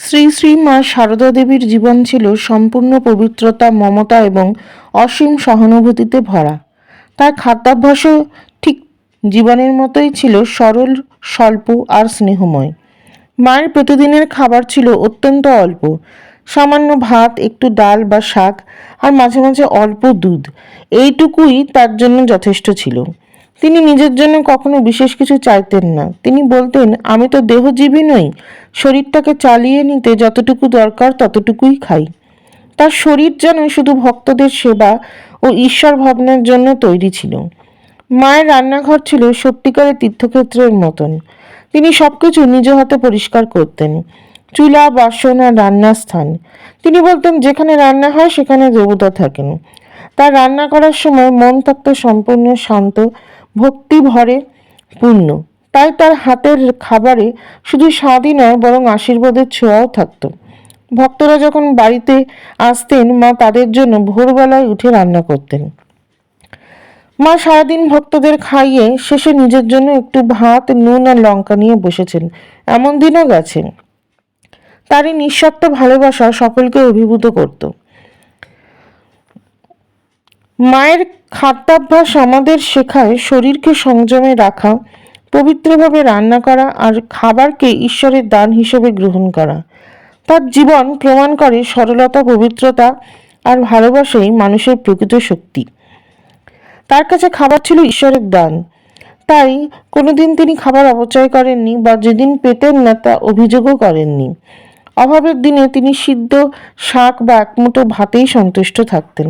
শ্রী শ্রী মা সারদা দেবীর জীবন ছিল সম্পূর্ণ পবিত্রতা, মমতা এবং অসীম সহানুভূতিতে ভরা। তার খাদ্যাভ্যাসও ঠিক জীবনের মতোই ছিল সরল, স্বল্প আর স্নেহময়। মায়ের প্রতিদিনের খাবার ছিল অত্যন্ত অল্প, সামান্য ভাত, একটু ডাল বা শাক আর মাঝে মাঝে অল্প দুধ। এইটুকুই তার জন্য যথেষ্ট ছিল। তিনি নিজের জন্য কখনো বিশেষ কিছু চাইতেন না। তিনি বলতেন, আমি তো দেহজীবী নই, শরীরটাকে চালিয়ে নিতে যতটুকু দরকার ততটুকুই খাই। তার শরীর যেন শুধু ভক্তদের সেবা ও ঈশ্বর ভাবনার জন্য তৈরি ছিল। মায়ের রান্নাঘর ছিল সত্যিকারের তীর্থক্ষেত্রের মতন। তিনি সবকিছু নিজ হাতে পরিষ্কার করতেন, চুলা, বাসন আর রান্নার স্থান। তিনি বলতেন, যেখানে রান্না হয় সেখানে দেবতা থাকেন। তার রান্না করার সময় মন থাকতো সম্পূর্ণ শান্ত, ভক্তি ভরে পূর্ণ। তাই তার হাতের খাবারে শুধু স্বাদই নয়, বরং আশীর্বাদের ছোঁয়াও থাকতো। ভক্তরা যখন বাড়িতে আসতেন, মা তাদের জন্য ভোরবেলায় উঠে রান্না করতেন। মা সারাদিন ভক্তদের খাইয়ে শেষে নিজের জন্য একটু ভাত, নুন আর লঙ্কা নিয়ে বসেছেন। এমন দিনও গেছে। তার এই নিঃস্বার্থ ভালোবাসা সকলকে অভিভূত করত। মায়ের খাদ্যাভ্যাস আমাদের শেখায় শরীরকে সংযমে রাখা, পবিত্রভাবে রান্না করা আর খাবারকে ঈশ্বরের দান হিসেবে গ্রহণ করা। তার জীবন প্রমাণ করে সরলতা, পবিত্রতা আর ভালোবাসাই মানুষের প্রকৃত শক্তি। তার কাছে খাবার ছিল ঈশ্বরের দান, তাই কোনোদিন তিনি খাবার অপচয় করেননি বা যেদিন পেতেন না তা অভিযোগও করেননি। অভাবের দিনে তিনি সিদ্ধ শাক বা একমুঠো ভাতেই সন্তুষ্ট থাকতেন।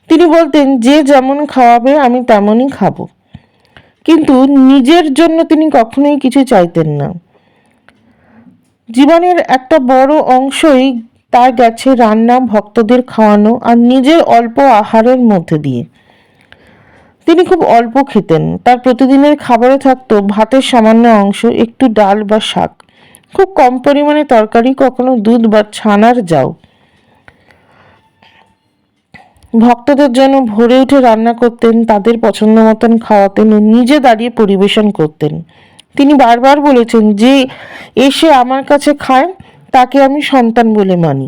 তিনি বলতেন, যে যেমন খাওয়াবে আমি তেমনই খাবো। কিন্তু নিজের জন্য তিনি কখনোই কিছু চাইতেন না। জীবনের একটা বড় অংশই তার গেছে রান্না, ভক্তদের খাওয়ানো আর নিজের অল্প আহারের মধ্যে দিয়ে। তিনি খুব অল্প খেতেন। তার প্রতিদিনের খাবারে থাকতো ভাতের সামান্য অংশ, একটু ডাল বা শাক, খুব কম পরিমাণে তরকারি, কখনো দুধ বা ছানার জাউ। ভক্তদের জন্য ভোরে উঠে রান্না করতেন, তাদের পছন্দ মতন খাওয়াতেন ও নিজে দাঁড়িয়ে পরিবেশন করতেন। তিনি বারবার বলেছেন, যে এসে আমার কাছে খায় তাকে আমি সন্তান বলে মানি।